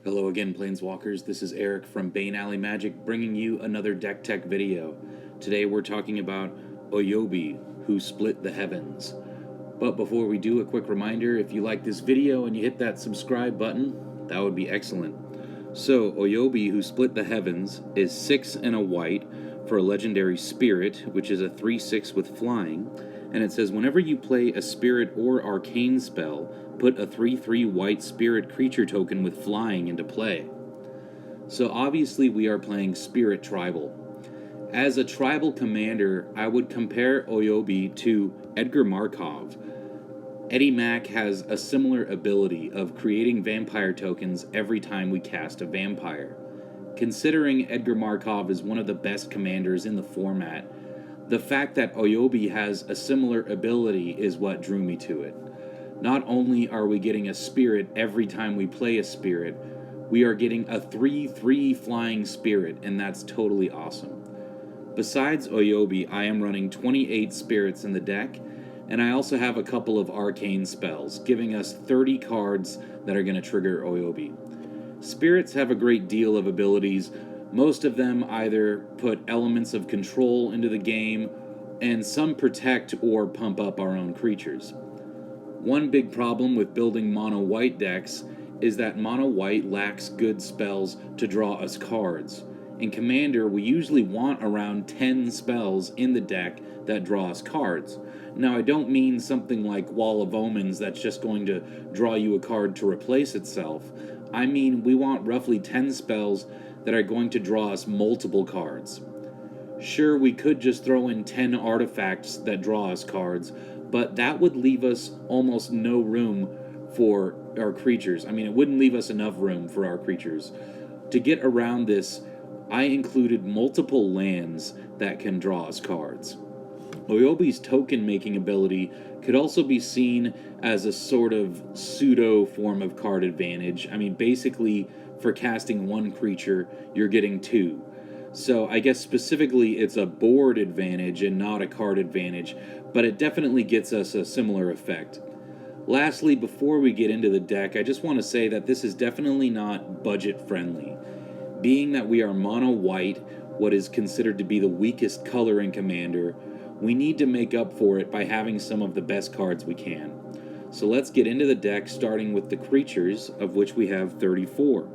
Hello again, Planeswalkers. This is Eric from Bane Alley Magic, bringing you another deck tech video. Today we're talking about Oyobi, who split the heavens. But before we do, a quick reminder, if you like this video and you hit that subscribe button, that would be excellent. So, Oyobi, who split the heavens, is 6 and a white for a legendary spirit, which is a 3/6 with flying. And it says, whenever you play a spirit or arcane spell, put a 3/3 white spirit creature token with flying into play. So obviously we are playing Spirit Tribal. As a tribal commander, I would compare Oyobi to Edgar Markov. Eddie Mac has a similar ability of creating vampire tokens every time we cast a vampire. Considering Edgar Markov is one of the best commanders in the format, the fact that Oyobi has a similar ability is what drew me to it. Not only are we getting a spirit every time we play a spirit, we are getting a 3/3 flying spirit, and that's totally awesome. Besides Oyobi, I am running 28 spirits in the deck, and I also have a couple of arcane spells, giving us 30 cards that are going to trigger Oyobi. Spirits have a great deal of abilities. Most of them either put elements of control into the game, and some protect or pump up our own creatures. One big problem with building mono-white decks is that mono-white lacks good spells to draw us cards. In Commander, we usually want around 10 spells in the deck that draw us cards. Now, I don't mean something like Wall of Omens that's just going to draw you a card to replace itself. I mean, we want roughly 10 spells that are going to draw us multiple cards. Sure, we could just throw in 10 artifacts that draw us cards, but that would leave us almost no room for our creatures. I mean, it wouldn't leave us enough room for our creatures. To get around this, I included multiple lands that can draw us cards. Oyobi's token-making ability could also be seen as a sort of pseudo form of card advantage. I mean, basically, for casting one creature, you're getting two. So I guess specifically it's a board advantage and not a card advantage, but it definitely gets us a similar effect. Lastly, before we get into the deck, I just want to say that this is definitely not budget-friendly. Being that we are mono-white, what is considered to be the weakest color in Commander, we need to make up for it by having some of the best cards we can. So let's get into the deck, starting with the creatures, of which we have 34.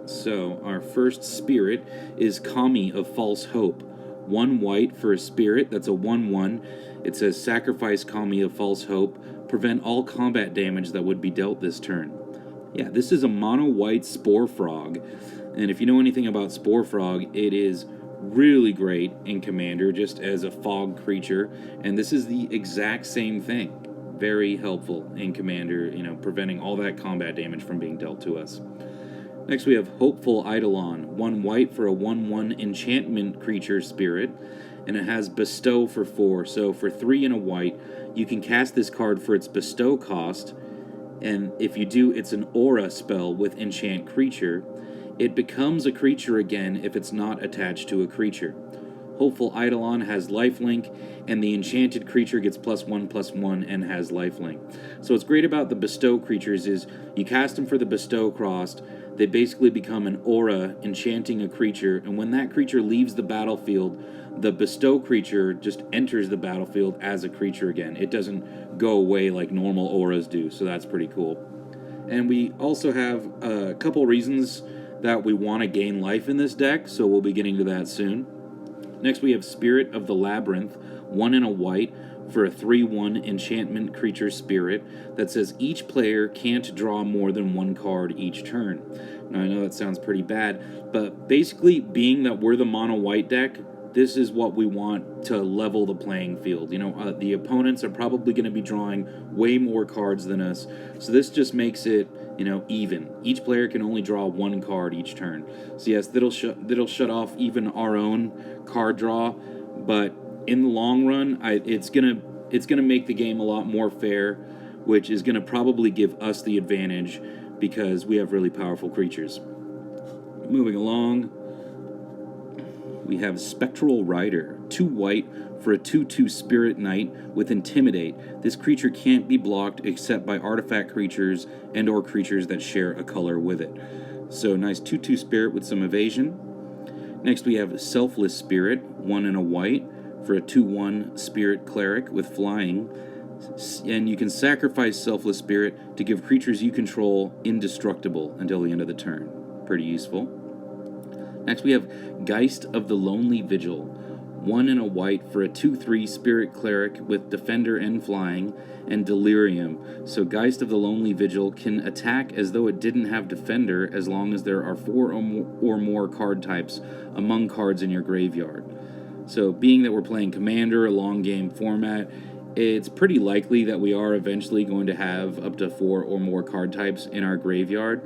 So our first spirit is Kami of False Hope. 1 white for a spirit, that's a 1/1. It says sacrifice Kami of False Hope, prevent all combat damage that would be dealt this turn. Yeah, this is a mono-white Spore Frog, and if you know anything about Spore Frog, it is really great in Commander just as a fog creature, and this is the exact same thing. Very helpful in Commander, preventing all that combat damage from being dealt to us. Next we have Hopeful Eidolon, 1 white for a 1/1 enchantment creature spirit, and it has Bestow for 4, so for 3 and a white, you can cast this card for its Bestow cost, and if you do, it's an aura spell with enchant creature. It becomes a creature again if it's not attached to a creature. Hopeful Eidolon has lifelink, and the enchanted creature gets +1/+1 and has lifelink. So what's great about the Bestow creatures is you cast them for the Bestow cost, they basically become an aura enchanting a creature, and when that creature leaves the battlefield, the Bestow creature just enters the battlefield as a creature again. It doesn't go away like normal auras do, so that's pretty cool. And we also have a couple reasons that we want to gain life in this deck, so we'll be getting to that soon. Next we have Spirit of the Labyrinth, 1 and a white for a 3/1 enchantment creature spirit that says each player can't draw more than 1 card each turn. Now I know that sounds pretty bad, but basically being that we're the mono-white deck, this is what we want to level the playing field. The opponents are probably going to be drawing way more cards than us, so this just makes it, even. Each player can only draw 1 card each turn. So yes, that'll shut off even our own card draw, but in the long run, it's gonna make the game a lot more fair, which is gonna probably give us the advantage because we have really powerful creatures. Moving along, we have Spectral Writer, 2 white for a 2/2 Spirit Knight with Intimidate. This creature can't be blocked except by artifact creatures and or creatures that share a color with it. So nice 2/2 Spirit with some evasion. Next we have Selfless Spirit, 1 and a white, for a 2/1 Spirit Cleric with flying. And you can sacrifice Selfless Spirit to give creatures you control indestructible until the end of the turn. Pretty useful. Next we have Geist of the Lonely Vigil, 1 and a white for a 2/3 Spirit Cleric with Defender and Flying, and Delirium. So Geist of the Lonely Vigil can attack as though it didn't have Defender as long as there are 4 or more card types among cards in your graveyard. So being that we're playing Commander, a long game format, it's pretty likely that we are eventually going to have up to 4 or more card types in our graveyard.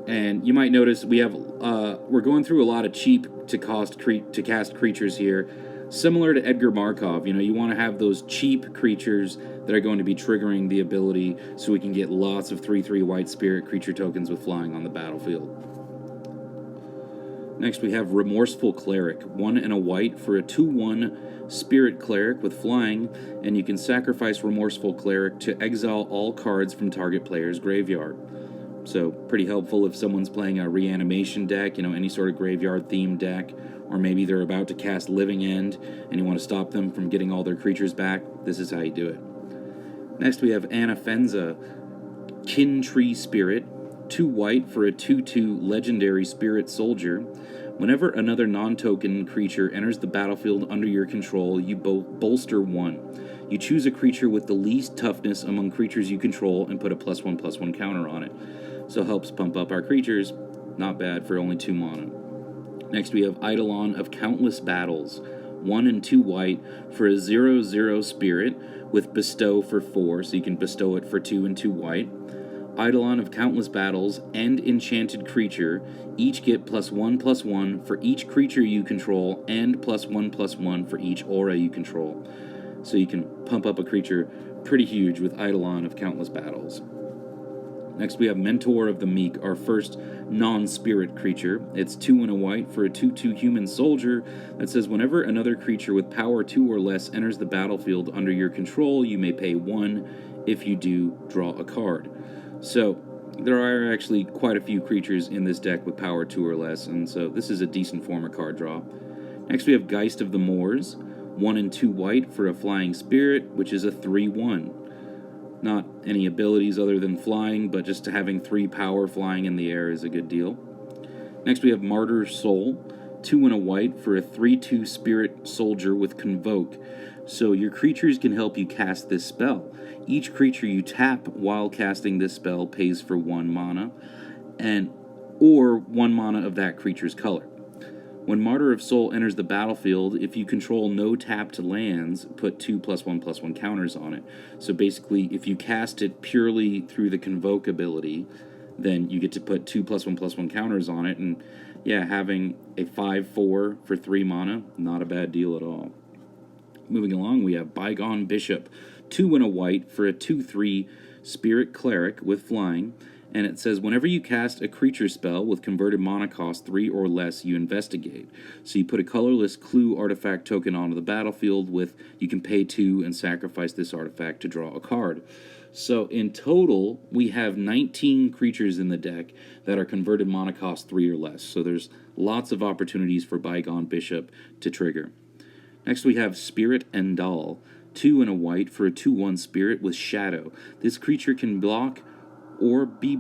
And you might notice we're going through a lot of cheap to cast creatures here, similar to Edgar Markov. You want to have those cheap creatures that are going to be triggering the ability, so we can get lots of 3/3 white spirit creature tokens with flying on the battlefield. Next we have Remorseful Cleric, 1 and a white for a 2/1 Spirit Cleric with flying, and you can sacrifice Remorseful Cleric to exile all cards from target player's graveyard. So pretty helpful if someone's playing a reanimation deck, any sort of graveyard themed deck, or maybe they're about to cast Living End and you want to stop them from getting all their creatures back. This is how you do it. Next we have Anafenza, Kin Tree Spirit, 2 white for a 2/2 Legendary Spirit Soldier. Whenever another non-token creature enters the battlefield under your control, you bolster 1. You choose a creature with the least toughness among creatures you control and put a +1/+1 counter on it. So helps pump up our creatures. Not bad for only 2 mana. Next we have Eidolon of Countless Battles, 1 and 2 white for a 0/0 Spirit with Bestow for 4, so you can bestow it for 2 and 2 white. Eidolon of Countless Battles and Enchanted Creature each get +1/+1 for each creature you control and +1/+1 for each aura you control. So you can pump up a creature pretty huge with Eidolon of Countless Battles. Next we have Mentor of the Meek, our first non-spirit creature. It's 2 and a white for a 2/2 Human Soldier that says whenever another creature with power 2 or less enters the battlefield under your control, you may pay 1. If you do, draw a card. So there are actually quite a few creatures in this deck with power 2 or less, and so this is a decent form of card draw. Next we have Geist of the Moors, 1 and 2 white for a Flying Spirit, which is a 3/1. Not any abilities other than flying, but just having 3 power flying in the air is a good deal. Next we have Martyrs Soul, 2 and a white for a 3/2 Spirit Soldier with Convoke. So your creatures can help you cast this spell. Each creature you tap while casting this spell pays for 1 mana, or 1 mana of that creature's color. When Martyr of Soul enters the battlefield, if you control no tapped lands, put 2 +1/+1 counters on it. So basically, if you cast it purely through the Convoke ability, then you get to put 2 +1/+1 counters on it, and yeah, having a 5/4 for 3 mana, not a bad deal at all. Moving along, we have Bygone Bishop, 2 and a white for a 2/3 Spirit Cleric with flying, and it says whenever you cast a creature spell with converted mana cost 3 or less, you investigate. So you put a colorless clue artifact token onto the battlefield with, you can pay 2 and sacrifice this artifact to draw a card. So in total, we have 19 creatures in the deck that are converted mana cost 3 or less. So there's lots of opportunities for Bygone Bishop to trigger. Next we have Spirit Endal, 2 and a white for a 2/1 Spirit with Shadow. This creature can block or be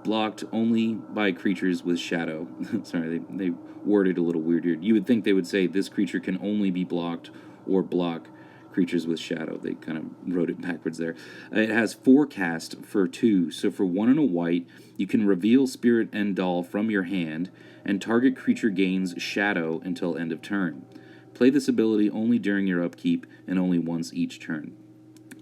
blocked only by creatures with Shadow. Sorry, they worded a little weird here. You would think they would say this creature can only be blocked or block creatures with Shadow. They kind of wrote it backwards there. It has Forecast for 2, so for 1 and a white, you can reveal Spirit Endal from your hand, and target creature gains Shadow until end of turn. Play this ability only during your upkeep and only once each turn.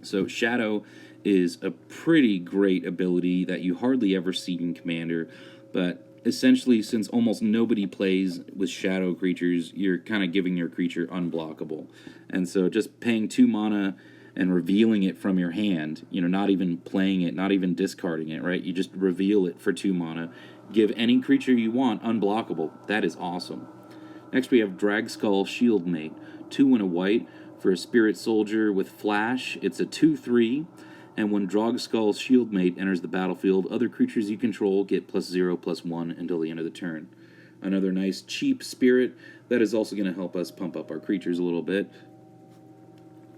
So Shadow is a pretty great ability that you hardly ever see in Commander, but essentially, since almost nobody plays with Shadow creatures, you're kind of giving your creature unblockable. And so just paying 2 mana and revealing it from your hand, not even playing it, not even discarding it, right? You just reveal it for 2 mana, give any creature you want unblockable. That is awesome. Next we have Dragskull Shieldmate, 2 and a white for a Spirit Soldier with Flash. It's a 2/3, and when Dragskull Shieldmate enters the battlefield, other creatures you control get +0/+1 until the end of the turn. Another nice cheap spirit that is also going to help us pump up our creatures a little bit.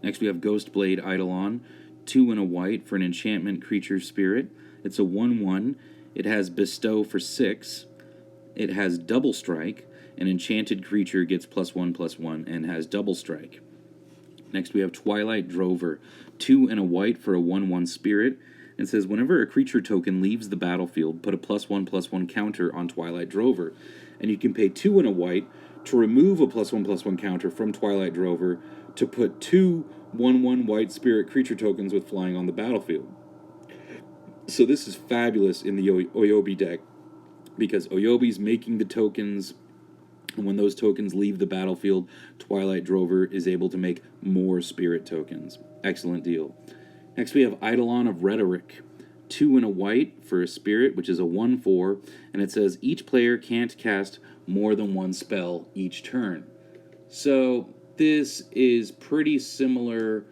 Next we have Ghostblade Eidolon, 2 and a white for an enchantment creature spirit. It's a 1/1. It has Bestow for 6. It has Double Strike. An enchanted creature gets +1/+1 and has Double Strike. Next we have Twilight Drover, 2 and a white for a 1/1 spirit. It says whenever a creature token leaves the battlefield, put a +1/+1 counter on Twilight Drover. And you can pay 2 and a white to remove a +1/+1 counter from Twilight Drover to put 2 1/1 white spirit creature tokens with flying on the battlefield. So this is fabulous in the Oyobi deck, because Oyobi's making the tokens, and when those tokens leave the battlefield, Twilight Drover is able to make more spirit tokens. Excellent deal. Next we have Eidolon of Rhetoric, 2 and a white for a spirit, which is a 1/4, and it says each player can't cast more than one spell each turn. So this is pretty similar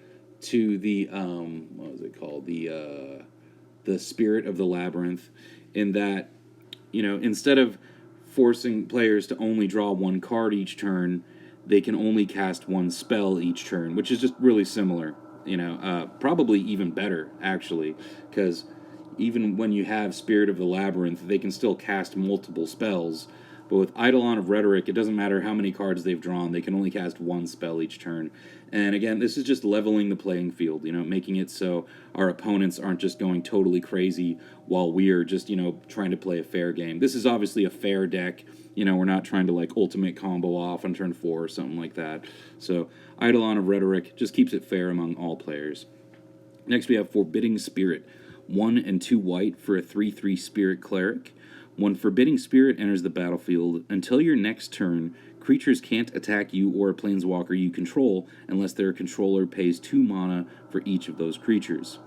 to the what was it called, the Spirit of the Labyrinth, in that, you know, instead of forcing players to only draw one card each turn, they can only cast one spell each turn, which is just really similar. You know, probably even better, actually, because even when you have Spirit of the Labyrinth, they can still cast multiple spells. But with Eidolon of Rhetoric, it doesn't matter how many cards they've drawn, they can only cast one spell each turn. And again, this is just leveling the playing field, you know, making it so our opponents aren't just going totally crazy while we are just, you know, trying to play a fair game. This is obviously a fair deck. You know, we're not trying to, like, ultimate combo off on turn 4 or something like that. So Eidolon of Rhetoric just keeps it fair among all players. Next we have Forbidding Spirit, 1 and 2 white for a 3/3 Spirit Cleric. When Forbidding Spirit enters the battlefield, until your next turn, creatures can't attack you or a planeswalker you control unless their controller pays 2 mana for each of those creatures.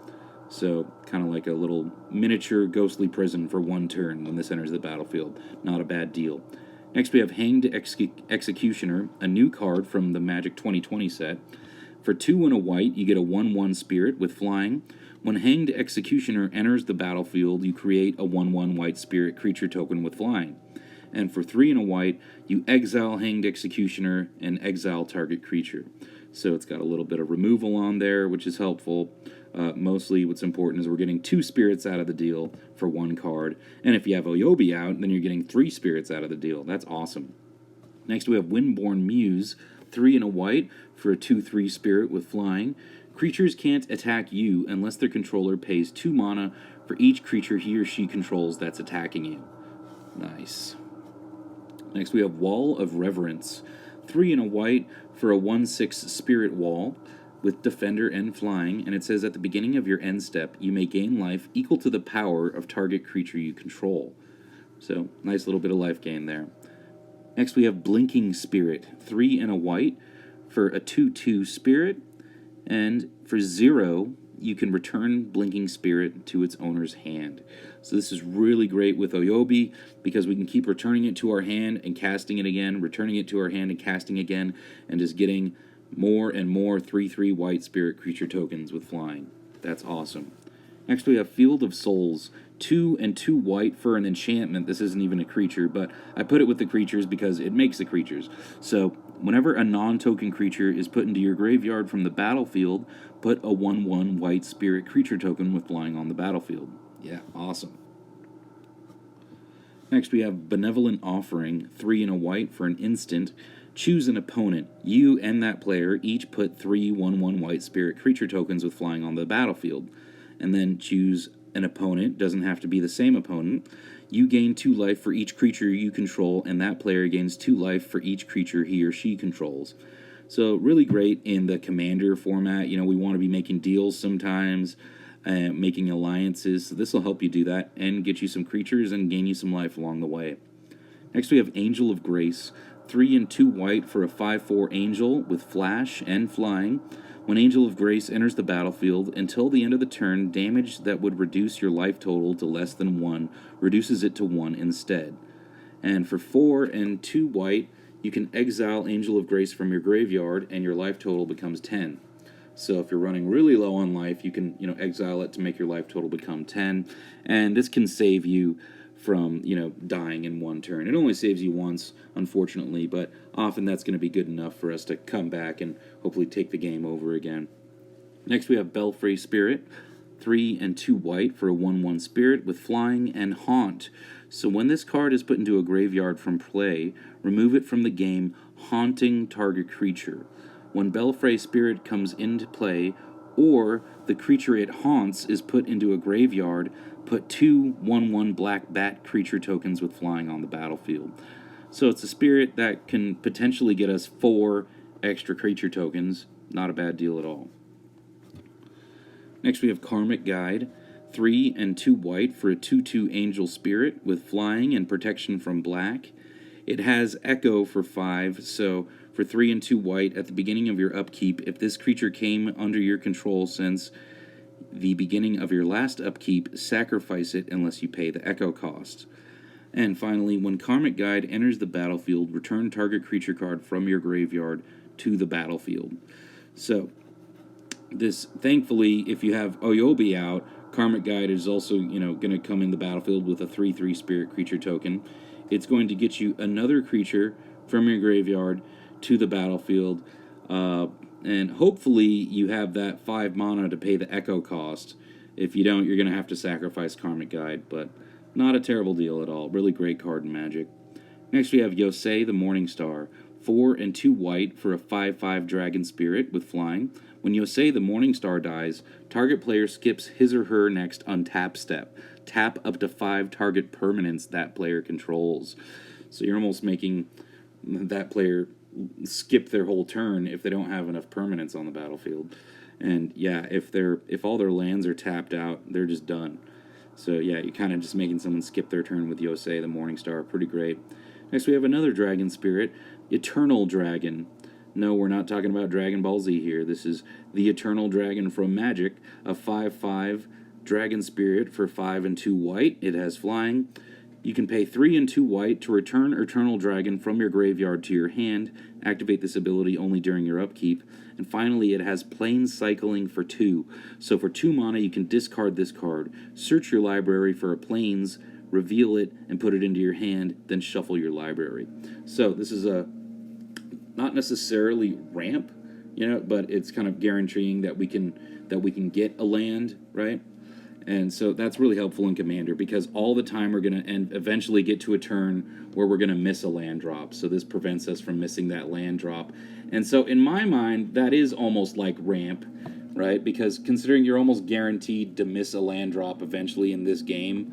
So, kind of like a little miniature ghostly prison for one turn when this enters the battlefield. Not a bad deal. Next we have Hanged Executioner, a new card from the Magic 2020 set. For 2 and a white, you get a 1/1 spirit with flying. When Hanged Executioner enters the battlefield, you create a 1/1 white spirit creature token with flying. And for 3 and a white, you exile Hanged Executioner and exile target creature. So it's got a little bit of removal on there, which is helpful. Mostly what's important is we're getting 2 spirits out of the deal for 1 card. And if you have Oyobi out, then you're getting 3 spirits out of the deal. That's awesome. Next we have Wind-Borne Muse, 3 and a white for a 2/3 spirit with flying. Creatures can't attack you unless their controller pays 2 mana for each creature he or she controls that's attacking you. Nice. Next we have Wall of Reverence, 3 and a white for a 1/6 spirit wall with defender and flying, and it says at the beginning of your end step, you may gain life equal to the power of target creature you control. So, nice little bit of life gain there. Next we have Blinking Spirit, 3 and a white for a 2/2 spirit, and for 0, you can return Blinking Spirit to its owner's hand. So this is really great with Oyobi, because we can keep returning it to our hand and casting it again, returning it to our hand and casting again, and just getting more and more 3/3 white spirit creature tokens with flying. That's awesome. Next we have Field of Souls, 2 and 2 white for an enchantment. This isn't even a creature, but I put it with the creatures because it makes the creatures. So whenever a non-token creature is put into your graveyard from the battlefield, put a 1/1 white spirit creature token with flying on the battlefield. Yeah, awesome. Next we have Benevolent Offering, 3 and a white for an instant. Choose an opponent. You and that player each put 3 1/1 white spirit creature tokens with flying on the battlefield. And then choose an opponent. Doesn't have to be the same opponent. You gain 2 life for each creature you control, and that player gains 2 life for each creature he or she controls. So really great in the commander format. You know, we want to be making deals sometimes, making alliances. So this will help you do that and get you some creatures and gain you some life along the way. Next we have Angel of Grace, 3 and 2 white for a 5/4 angel with flash and flying. When Angel of Grace enters the battlefield, until the end of the turn, damage that would reduce your life total to less than 1 reduces it to 1 instead. And for 4 and 2 white, you can exile Angel of Grace from your graveyard, and your life total becomes 10. So if you're running really low on life, you can, exile it to make your life total become 10. And this can save you from, dying in one turn. It only saves you once, unfortunately, but often that's going to be good enough for us to come back and hopefully take the game over again. Next we have Belfry Spirit, 3 and 2 white for a 1/1 spirit with flying and haunt. So when this card is put into a graveyard from play, remove it from the game, haunting target creature. When Belfry Spirit comes into play, or the creature it haunts is put into a graveyard, put 2 1/1 black bat creature tokens with flying on the battlefield. So it's a spirit that can potentially get us 4 extra creature tokens. Not a bad deal at all. Next we have Karmic Guide, 3 and 2 white for a 2/2 angel spirit with flying and protection from black. It has Echo for 5, so for 3 and 2 white, at the beginning of your upkeep, if this creature came under your control since the beginning of your last upkeep, sacrifice it unless you pay the Echo cost. And finally, when Karmic Guide enters the battlefield, return target creature card from your graveyard to the battlefield. So, thankfully, if you have Oyobi out, Karmic Guide is also, going to come in the battlefield with a 3/3 spirit creature token. It's going to get you another creature from your graveyard to the battlefield, and hopefully you have that 5 mana to pay the Echo cost. If you don't, you're going to have to sacrifice Karmic Guide, but not a terrible deal at all. Really great card in Magic. Next we have Yosei the Morning Star, 4 and 2 white for a 5/5 dragon spirit with flying. When Yosei the Morning Star dies, target player skips his or her next untap step. Tap up to 5 target permanents that player controls. So you're almost making that player skip their whole turn if they don't have enough permanents on the battlefield. And yeah, if all their lands are tapped out, they're just done. So yeah, you're kind of just making someone skip their turn with Yosei the Morning Star. Pretty great. Next we have another dragon spirit, Eternal Dragon. No, we're not talking about Dragon Ball Z here. This is the Eternal Dragon from Magic, a 5/5 dragon spirit for 5 and 2 white. It has flying. You can pay 3 and 2 white to return Eternal Dragon from your graveyard to your hand. Activate this ability only during your upkeep. And finally, it has Plane Cycling for 2. So for 2 mana, you can discard this card. Search your library for a Planes, reveal it, and put it into your hand, then shuffle your library. So this is not necessarily ramp, but it's kind of guaranteeing that we can get a land, right? And so that's really helpful in Commander, because all the time we're going to eventually get to a turn where we're going to miss a land drop. So this prevents us from missing that land drop. And so in my mind, that is almost like ramp, right? Because considering you're almost guaranteed to miss a land drop eventually in this game,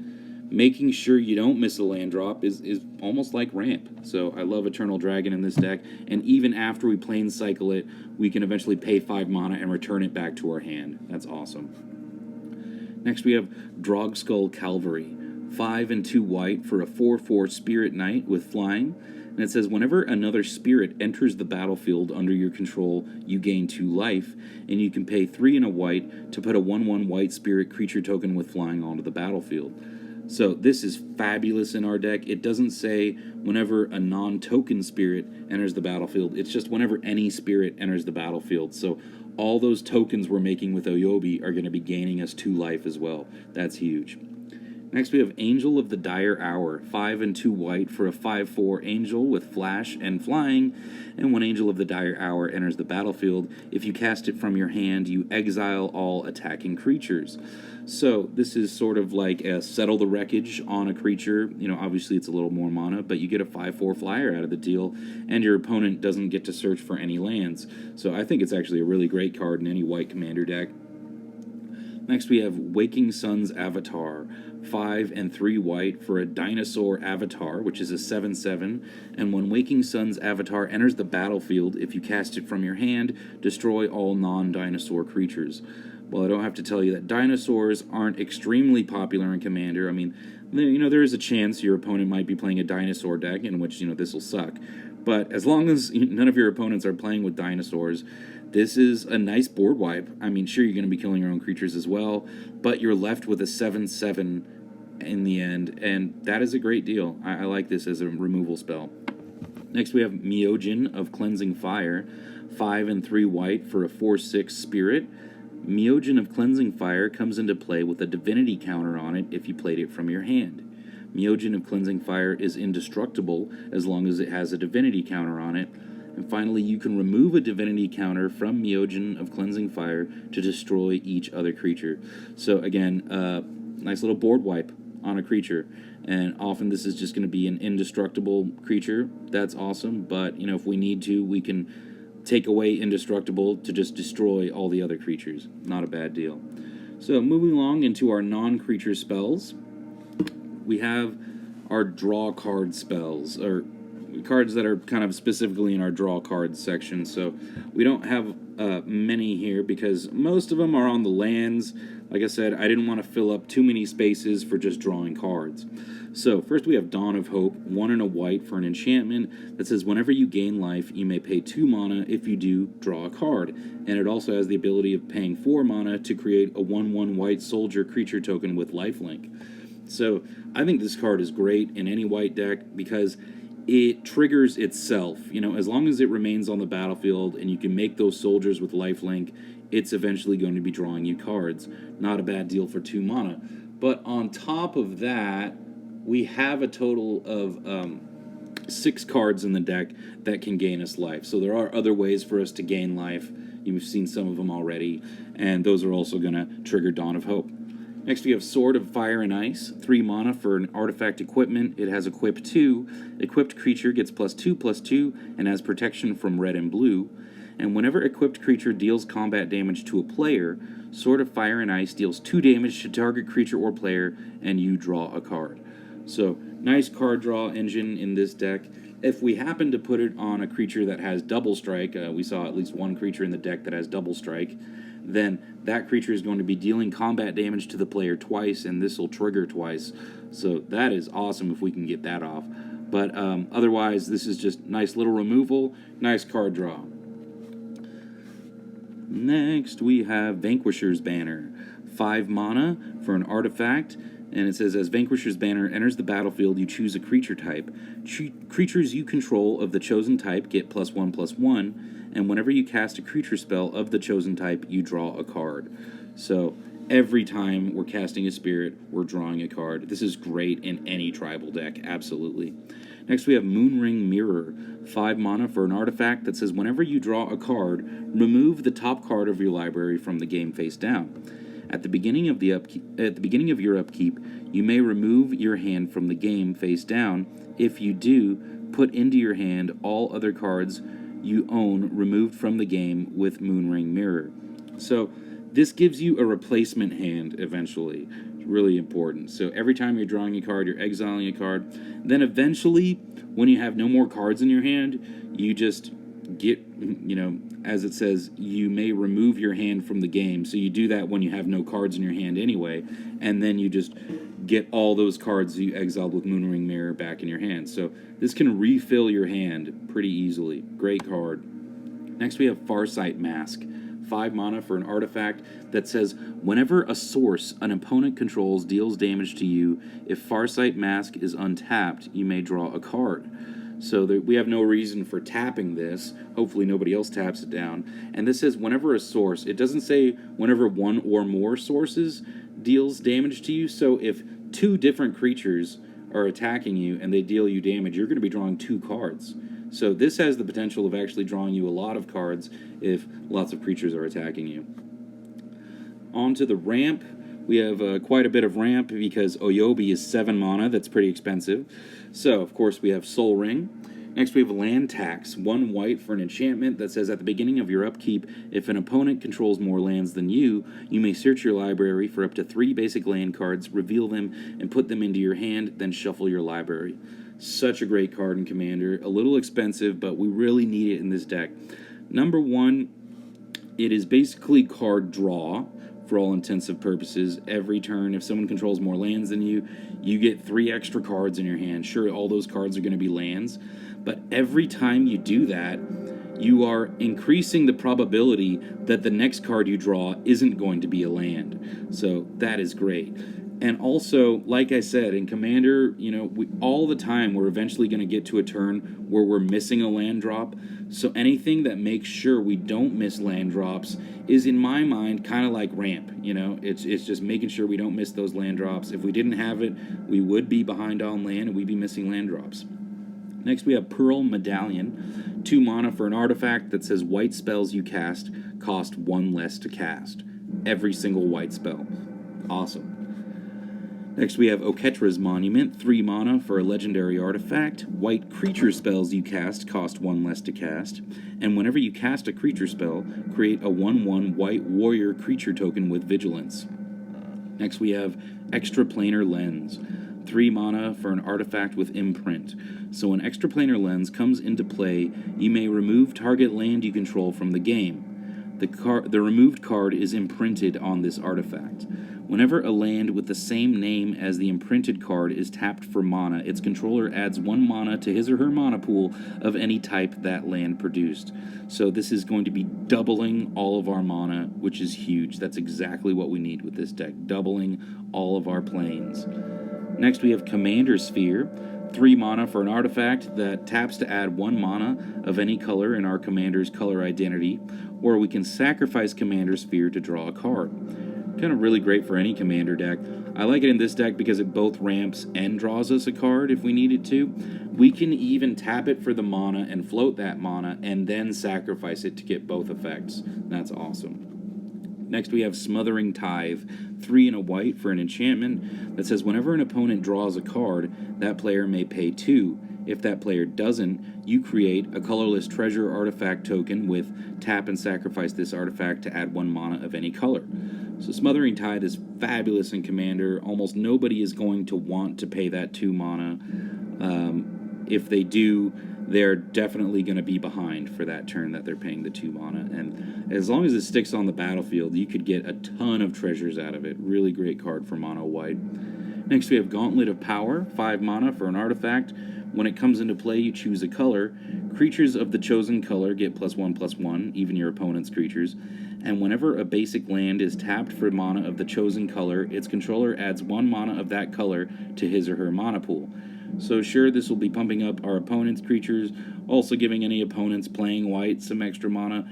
making sure you don't miss a land drop is almost like ramp. So I love Eternal Dragon in this deck, and even after we plane cycle it, we can eventually pay 5 mana and return it back to our hand. That's awesome. Next we have Drogskull Calvary, 5 and 2 white for a 4/4 Spirit Knight with flying. And it says, whenever another spirit enters the battlefield under your control, you gain 2 life, and you can pay 3 and a white to put a 1/1 white spirit creature token with flying onto the battlefield. So this is fabulous in our deck. It doesn't say whenever a non-token spirit enters the battlefield. It's just whenever any spirit enters the battlefield. So all those tokens we're making with Oyobi are going to be gaining us 2 life as well. That's huge. Next we have Angel of the Dire Hour, 5 and 2 white for a 5/4 angel with flash and flying. And when Angel of the Dire Hour enters the battlefield, if you cast it from your hand, you exile all attacking creatures. So this is sort of like a Settle the Wreckage on a creature. Obviously it's a little more mana, but you get a 5/4 flyer out of the deal, and your opponent doesn't get to search for any lands. So I think it's actually a really great card in any white commander deck. Next we have Waking Sun's Avatar, 5 and 3 white for a dinosaur avatar, which is a 7/7, and when Waking Sun's Avatar enters the battlefield, if you cast it from your hand, destroy all non-dinosaur creatures. Well, I don't have to tell you that dinosaurs aren't extremely popular in Commander. I mean, there is a chance your opponent might be playing a dinosaur deck, in which, this will suck. But as long as none of your opponents are playing with dinosaurs, this is a nice board wipe. I mean, sure, you're going to be killing your own creatures as well, but you're left with a 7/7 in the end, and that is a great deal. I like this as a removal spell. Next we have Myojin of Cleansing Fire, 5 and 3 white for a 4/6 spirit. Myojin of Cleansing Fire comes into play with a divinity counter on it if you played it from your hand. Myojin of Cleansing Fire is indestructible as long as it has a divinity counter on it. And finally, you can remove a divinity counter from Myojin of Cleansing Fire to destroy each other creature. So again, nice little board wipe on a creature. And often this is just going to be an indestructible creature. That's awesome, but if we need to, we can take away indestructible to just destroy all the other creatures. Not a bad deal. So moving along into our non-creature spells, we have our draw card spells, or cards that are kind of specifically in our draw cards section. So we don't have many here because most of them are on the lands. Like I said, I didn't want to fill up too many spaces for just drawing cards. So first we have Dawn of Hope, 1 and a white for an enchantment that says whenever you gain life, you may pay 2 mana. If you do, draw a card. And it also has the ability of paying 4 mana to create a 1/1 white soldier creature token with lifelink. So I think this card is great in any white deck because it triggers itself. As long as it remains on the battlefield and you can make those soldiers with lifelink, it's eventually going to be drawing you cards. Not a bad deal for 2 mana. But on top of that, we have a total of 6 cards in the deck that can gain us life. So there are other ways for us to gain life. You've seen some of them already, and those are also going to trigger Dawn of Hope. Next we have Sword of Fire and Ice, 3 mana for an artifact equipment. It has equip 2. Equipped creature gets +2/+2 and has protection from red and blue. And whenever equipped creature deals combat damage to a player, Sword of Fire and Ice deals 2 damage to target creature or player, and you draw a card. So, nice card draw engine in this deck. If we happen to put it on a creature that has double strike, we saw at least one creature in the deck that has double strike, then that creature is going to be dealing combat damage to the player twice, and this will trigger twice. So that is awesome if we can get that off. But otherwise, this is just nice little removal, nice card draw. Next, we have Vanquishers Banner. 5 mana for an artifact, and it says, as Vanquishers Banner enters the battlefield, you choose a creature type. Creatures you control of the chosen type get +1/+1, and whenever you cast a creature spell of the chosen type, you draw a card. So every time we're casting a spirit, we're drawing a card. This is great in any tribal deck, absolutely. Next we have Moonring Mirror, 5 mana for an artifact that says whenever you draw a card, remove the top card of your library from the game face down. At the beginning of your upkeep, you may remove your hand from the game face down. If you do, put into your hand all other cards you own removed from the game with Moonring Mirror. So this gives you a replacement hand eventually. It's really important. So every time you're drawing a card, you're exiling a card. Then eventually, when you have no more cards in your hand, you just get, as it says, you may remove your hand from the game. So you do that when you have no cards in your hand anyway, and then you just get all those cards you exiled with Moonring Mirror back in your hand. So this can refill your hand pretty easily. Great card. Next we have Farsight Mask. 5 mana for an artifact that says whenever a source an opponent controls deals damage to you, if Farsight Mask is untapped, you may draw a card. So we have no reason for tapping this. Hopefully nobody else taps it down. And this says whenever a source, it doesn't say whenever one or more sources deals damage to you. So if 2 different creatures are attacking you and they deal you damage, you're going to be drawing 2 cards. So this has the potential of actually drawing you a lot of cards if lots of creatures are attacking you. On to the ramp. We have quite a bit of ramp because Oyobi is 7 mana. That's pretty expensive. So, of course, we have Soul Ring. Next, we have Land Tax. 1 white for an enchantment that says at the beginning of your upkeep, if an opponent controls more lands than you, you may search your library for up to 3 basic land cards, reveal them, and put them into your hand, then shuffle your library. Such a great card in Commander. A little expensive, but we really need it in this deck. Number 1, it is basically card draw for all intensive purposes. Every turn, if someone controls more lands than you, you get 3 extra cards in your hand. Sure, all those cards are going to be lands, but every time you do that, you are increasing the probability that the next card you draw isn't going to be a land. So that is great. And also, like I said, in Commander, all the time we're eventually going to get to a turn where we're missing a land drop. So anything that makes sure we don't miss land drops is, in my mind, kind of like ramp. It's just making sure we don't miss those land drops. If we didn't have it, we would be behind on land and we'd be missing land drops. Next, we have Pearl Medallion, 2 mana for an artifact that says white spells you cast cost 1 less to cast. Every single white spell. Awesome. Next, we have Oketra's Monument, 3 mana for a legendary artifact. White creature spells you cast cost 1 less to cast. And whenever you cast a creature spell, create a 1/1 white warrior creature token with Vigilance. Next, we have Extraplanar Lens, 3 mana for an artifact with Imprint. So when Extraplanar Lens comes into play, you may remove target land you control from the game. The removed card is imprinted on this artifact. Whenever a land with the same name as the imprinted card is tapped for mana, its controller adds 1 mana to his or her mana pool of any type that land produced. So this is going to be doubling all of our mana, which is huge. That's exactly what we need with this deck, doubling all of our planes. Next, we have Commander Sphere, 3 mana for an artifact that taps to add 1 mana of any color in our commander's color identity, or we can sacrifice Commander Sphere to draw a card. Kind of really great for any commander deck. I like it in this deck because it both ramps and draws us a card if we needed to. We can even tap it for the mana and float that mana and then sacrifice it to get both effects. That's awesome. Next, we have Smothering Tithe, 3 and a white for an enchantment that says whenever an opponent draws a card, that player may pay 2. If that player doesn't, you create a colorless treasure artifact token with tap and sacrifice this artifact to add 1 mana of any color. So Smothering Tithe is fabulous in Commander. Almost nobody is going to want to pay that 2 mana. If they do, they're definitely going to be behind for that turn that they're paying the 2 mana. And as long as it sticks on the battlefield, you could get a ton of treasures out of it. Really great card for mono white. Next, we have Gauntlet of Power, 5 mana for an artifact. When it comes into play, you choose a color. Creatures of the chosen color get +1/+1, even your opponent's creatures. And whenever a basic land is tapped for mana of the chosen color, its controller adds 1 mana of that color to his or her mana pool. So sure, this will be pumping up our opponent's creatures, also giving any opponents playing white some extra mana,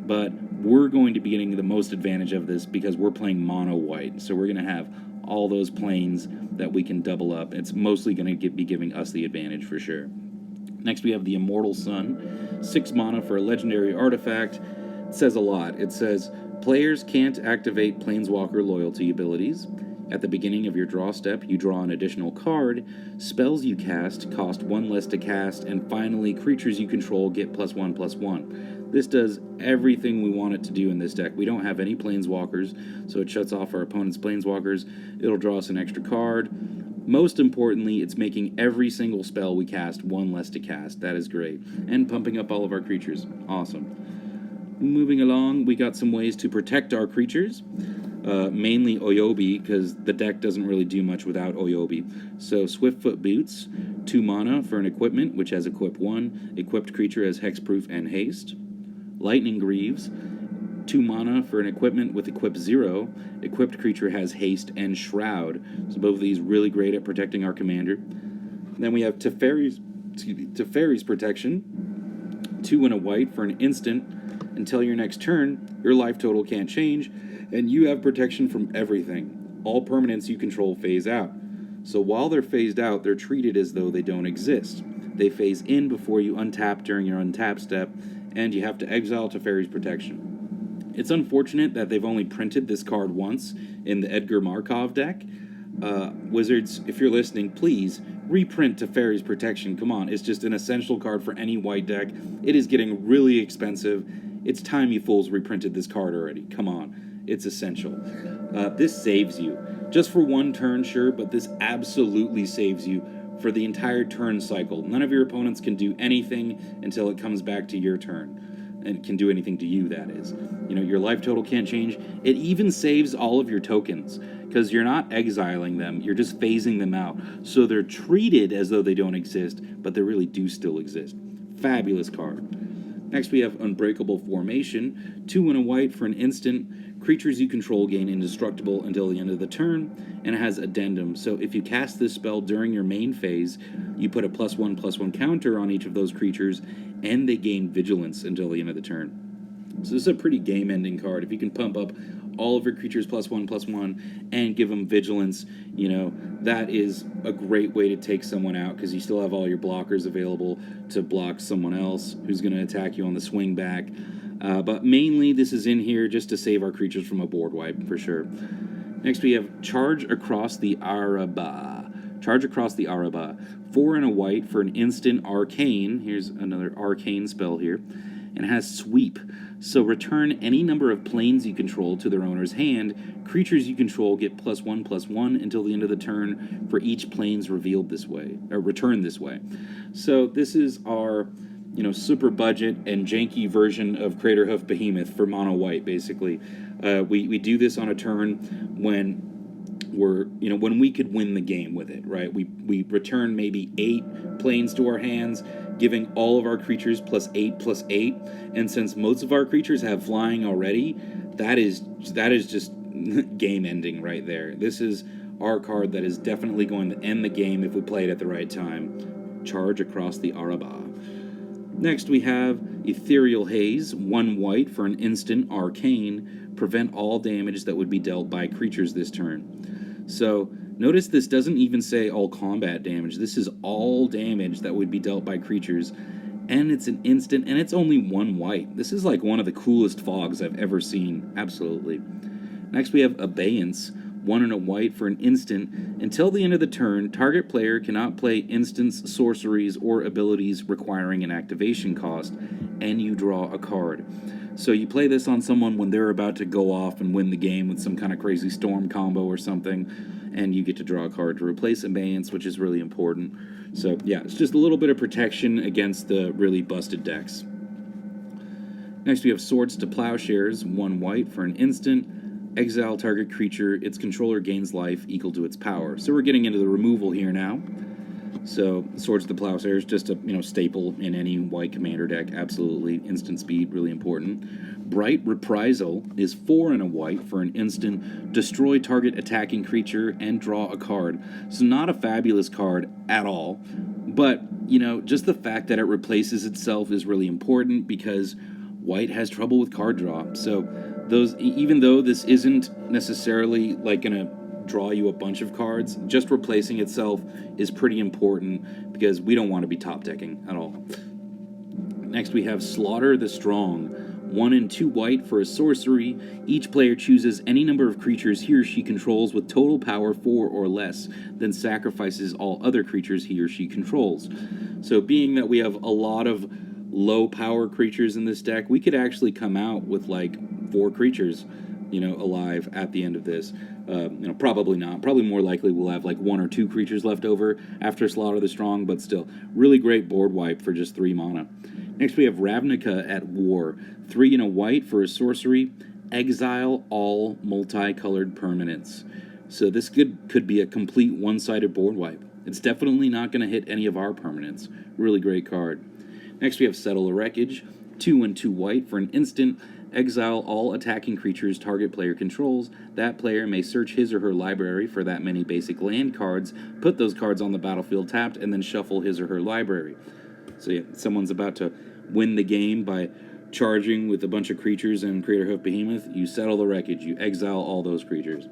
but we're going to be getting the most advantage of this because we're playing mono white. So we're going to have all those planes that we can double up. It's mostly going to be giving us the advantage for sure. Next, we have the Immortal Sun, 6 mana for a legendary artifact. It says a lot. It says, players can't activate Planeswalker loyalty abilities. At the beginning of your draw step, you draw an additional card. Spells you cast cost 1 less to cast, and finally, creatures you control get +1/+1. This does everything we want it to do in this deck. We don't have any Planeswalkers, so it shuts off our opponent's Planeswalkers. It'll draw us an extra card. Most importantly, it's making every single spell we cast 1 less to cast. That is great. And pumping up all of our creatures. Awesome. Moving along, we got some ways to protect our creatures. Mainly Oyobi, because the deck doesn't really do much without Oyobi. So Swiftfoot Boots, 2 mana for an equipment, which has equip 1. Equipped creature has hexproof and haste. Lightning Greaves, 2 mana for an equipment with equip 0. Equipped creature has haste and shroud. So both of these really great at protecting our commander. Then we have Teferi's Protection, 2 and a white for an instant. Until your next turn, your life total can't change, and you have protection from everything. All permanents you control phase out. So while they're phased out, they're treated as though they don't exist. They phase in before you untap during your untap step, and you have to exile Teferi's Protection. It's unfortunate that they've only printed this card once in the Edgar Markov deck. Wizards, if you're listening, please reprint Teferi's Protection. Come on, it's just an essential card for any white deck. It is getting really expensive. It's time you fools reprinted this card already. Come on. It's essential. This saves you. Just for 1 turn, sure, but this absolutely saves you for the entire turn cycle. None of your opponents can do anything until it comes back to your turn. And can do anything to you, that is. Your life total can't change. It even saves all of your tokens, because you're not exiling them. You're just phasing them out. So they're treated as though they don't exist, but they really do still exist. Fabulous card. Next we have Unbreakable Formation, 2 and a white for an instant. Creatures you control gain indestructible until the end of the turn, and it has Addendum. So if you cast this spell during your main phase, you put a +1/+1 counter on each of those creatures, and they gain Vigilance until the end of the turn. So this is a pretty game-ending card. If you can pump up all of your creatures +1/+1 and give them Vigilance, that is a great way to take someone out, because you still have all your blockers available to block someone else who's going to attack you on the swing back. But mainly this is in here just to save our creatures from a board wipe, for sure. Next we have Charge Across the Araba. Charge Across the Araba. 4 and a white for an instant arcane. Here's another arcane spell here. And it has Sweep. So return any number of planes you control to their owner's hand. Creatures you control get +1/+1 until the end of the turn for each planes revealed this way, or returned this way. So this is our super budget and janky version of Craterhoof Behemoth for mono white, basically. We do this on a turn when when we could win the game with it, right? We return maybe 8 planes to our hands, giving all of our creatures +8/+8, and since most of our creatures have flying already, that is just game ending right there. This is our card that is definitely going to end the game if we play it at the right time. Charge Across the Araba. Next we have Ethereal Haze, 1 white for an instant arcane. Prevent all damage that would be dealt by creatures this turn. So notice this doesn't even say all combat damage. This is all damage that would be dealt by creatures. And it's an instant, and it's only 1 white. This is like one of the coolest fogs I've ever seen. Absolutely. Next we have Abeyance, 1 and a white for an instant. Until the end of the turn, target player cannot play instants, sorceries, or abilities requiring an activation cost, and you draw a card. So you play this on someone when they're about to go off and win the game with some kind of crazy storm combo or something, and you get to draw a card to replace Abeyance, which is really important. So yeah, it's just a little bit of protection against the really busted decks. Next we have Swords to Plowshares, 1 white for an instant. Exile target creature, its controller gains life equal to its power. So we're getting into the removal here now. So Swords to Plowshares, just a staple in any white commander deck. Absolutely. Instant speed, really important. Bright Reprisal is 4 and a white for an instant. Destroy target attacking creature and draw a card. So not a fabulous card at all. But, just the fact that it replaces itself is really important, because white has trouble with card draw. So even though this isn't necessarily like going to draw you a bunch of cards, just replacing itself is pretty important, because we don't want to be top decking at all. Next we have Slaughter the Strong, 1 and 2 white for a sorcery. Each player chooses any number of creatures he or she controls with total power 4 or less, then sacrifices all other creatures he or she controls. So being that we have a lot of low power creatures in this deck, we could actually come out with like 4 creatures alive at the end of this. Probably not. Probably more likely we'll have like 1 or 2 creatures left over after Slaughter the Strong, but still, really great board wipe for just 3 mana. Next we have Ravnica at War, 3 and a white for a sorcery. Exile all multicolored permanents. So this could be a complete one-sided board wipe. It's definitely not going to hit any of our permanents. Really great card. Next we have Settle the Wreckage, 2 and 2 white for an instant. Exile all attacking creatures target player controls. That player may search his or her library for that many basic land cards, put those cards on the battlefield tapped, and then shuffle his or her library. So yeah, someone's about to win the game by charging with a bunch of creatures and Craterhoof Behemoth. You settle the wreckage. You exile all those creatures.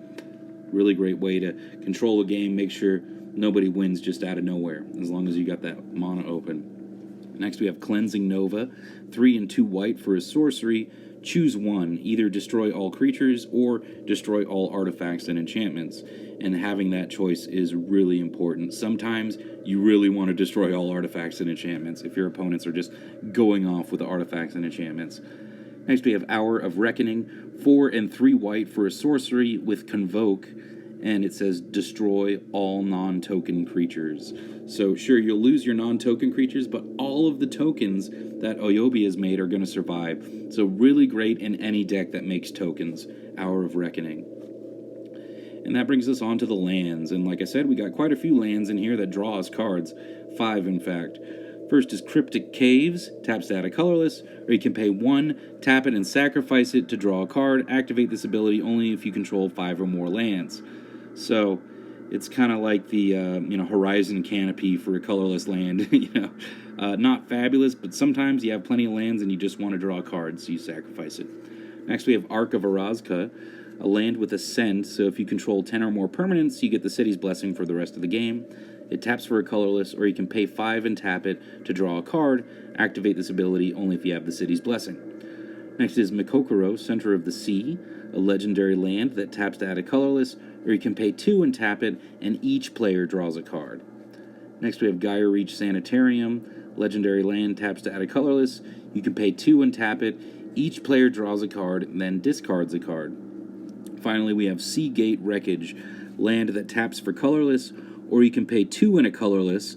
Really great way to control a game, make sure nobody wins just out of nowhere, as long as you got that mana open. Next we have Cleansing Nova, 3 and 2 white for a sorcery. Choose one, either destroy all creatures or destroy all artifacts and enchantments. And having that choice is really important. Sometimes you really want to destroy all artifacts and enchantments if your opponents are just going off with the artifacts and enchantments. Next we have Hour of Reckoning, 4 and 3 white for a sorcery with Convoke, and it says destroy all non-token creatures. So sure, you'll lose your non-token creatures, but all of the tokens that Oyobi has made are going to survive. So really great in any deck that makes tokens, Hour of Reckoning. And that brings us on to the lands, and like I said, we got quite a few lands in here that draw us cards, 5 in fact. First is Cryptic Caves, taps to add a colorless, or you can pay 1, tap it, and sacrifice it to draw a card. Activate this ability only if you control 5 or more lands. So it's kind of like the Horizon Canopy for a colorless land. Not fabulous, but sometimes you have plenty of lands and you just want to draw a card, so you sacrifice it. Next we have Ark of Arazka, a land with Ascend, so if you control 10 or more permanents, you get the City's Blessing for the rest of the game. It taps for a colorless, or you can pay 5 and tap it to draw a card. Activate this ability only if you have the City's Blessing. Next is Macoco Center of the Sea, a legendary land that taps to add a colorless, or you can pay 2 and tap it, and each player draws a card. Next we have Gaia Reach Sanitarium, legendary land, taps to add a colorless. You can pay 2 and tap it. Each player draws a card, and then discards a card. Finally, we have Seagate Wreckage, land that taps for colorless, or you can pay 2 and a colorless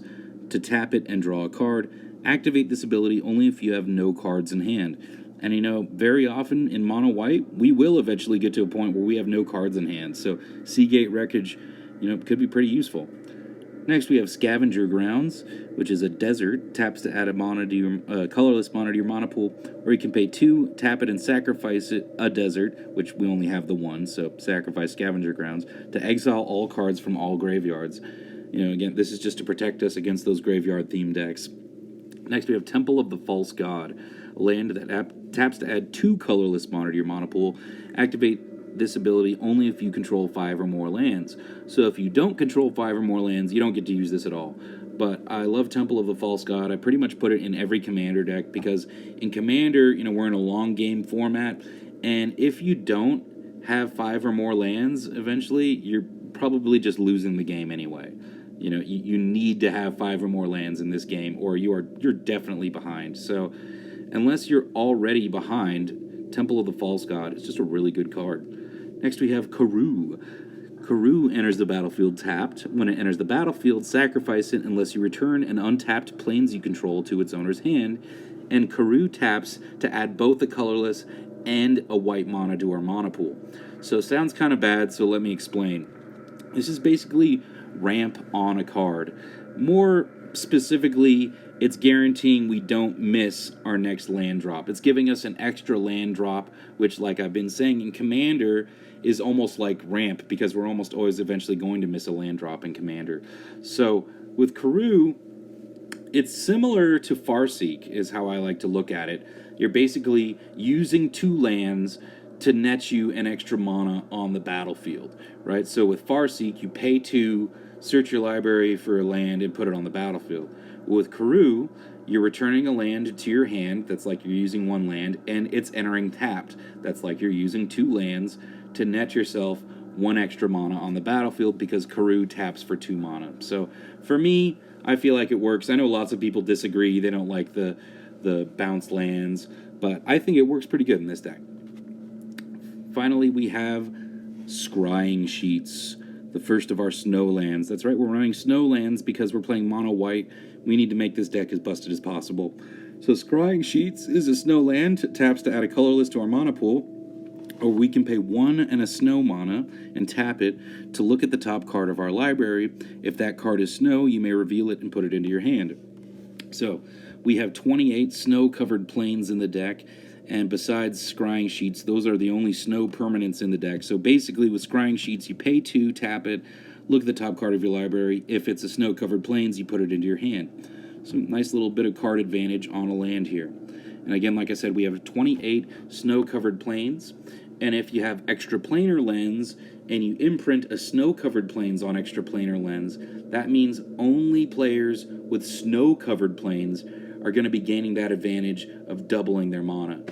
to tap it and draw a card. Activate this ability only if you have no cards in hand. And very often in mono white, we will eventually get to a point where we have no cards in hand. So Seagate Wreckage, could be pretty useful. Next we have Scavenger Grounds, which is a desert, taps to add a colorless mana to your mana pool, or you can pay 2, tap it and sacrifice it, a desert, which we only have the 1, so sacrifice Scavenger Grounds, to exile all cards from all graveyards. Again, this is just to protect us against those graveyard-themed decks. Next we have Temple of the False God, a land that taps to add 2 colorless mana to your mana pool. Activate this ability only if you control 5 or more lands. So if you don't control 5 or more lands, you don't get to use this at all. But I love Temple of the False God. I pretty much put it in every Commander deck because in Commander, we're in a long game format, and if you don't have 5 or more lands, eventually you're probably just losing the game anyway. You need to have 5 or more lands in this game, or you're definitely behind. So unless you're already behind, Temple of the False God is just a really good card. Next we have Karoo. Karoo enters the battlefield tapped. When it enters the battlefield, sacrifice it unless you return an untapped planes you control to its owner's hand. And Karoo taps to add both a colorless and a white mana to our mana pool. So it sounds kind of bad, so let me explain. This is basically ramp on a card. More specifically, it's guaranteeing we don't miss our next land drop. It's giving us an extra land drop, which, like I've been saying, in Commander is almost like ramp because we're almost always eventually going to miss a land drop in Commander. So with Karoo, it's similar to Farseek is how I like to look at it. You're basically using 2 lands to net you an extra mana on the battlefield, right? So with Farseek, you pay 2, search your library for a land, and put it on the battlefield. With Karoo, you're returning a land to your hand, that's like you're using 1 land, and it's entering tapped. That's like you're using 2 lands to net yourself 1 extra mana on the battlefield because Karoo taps for 2 mana. So for me, I feel like it works. I know lots of people disagree. They don't like the bounce lands, but I think it works pretty good in this deck. Finally, we have Scrying Sheets, the first of our snow lands. That's right, we're running snow lands because we're playing mono white. We need to make this deck as busted as possible. So Scrying Sheets is a snow land, taps to add a colorless to our mana pool, or we can pay 1 and a snow mana and tap it to look at the top card of our library. If that card is snow, you may reveal it and put it into your hand. So we have 28 snow-covered plains in the deck, and besides Scrying Sheets, those are the only snow permanents in the deck. So basically with Scrying Sheets, you pay 2, tap it, look at the top card of your library. If it's a snow-covered plains, you put it into your hand. So nice little bit of card advantage on a land here. And again, like I said, we have 28 snow-covered plains, and if you have extra planar lens and you imprint a snow-covered plains on extra planar lens, that means only players with snow-covered plains are going to be gaining that advantage of doubling their mana.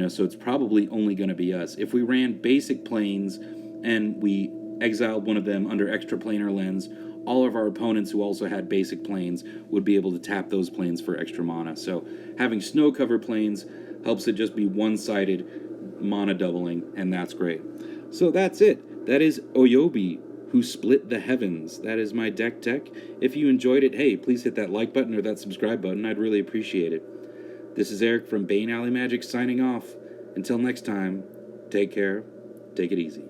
So it's probably only going to be us. If we ran basic planes and we exiled one of them under extra planar lens, all of our opponents who also had basic planes would be able to tap those planes for extra mana. So having snow-covered planes helps it just be one-sided mana doubling, and that's great. So that's it. That is Oyobi, who split the heavens. That is my deck tech. If you enjoyed it, hey, please hit that like button or that subscribe button. I'd really appreciate it. This is Eric from Bane Alley Magic signing off. Until next time, take care, take it easy.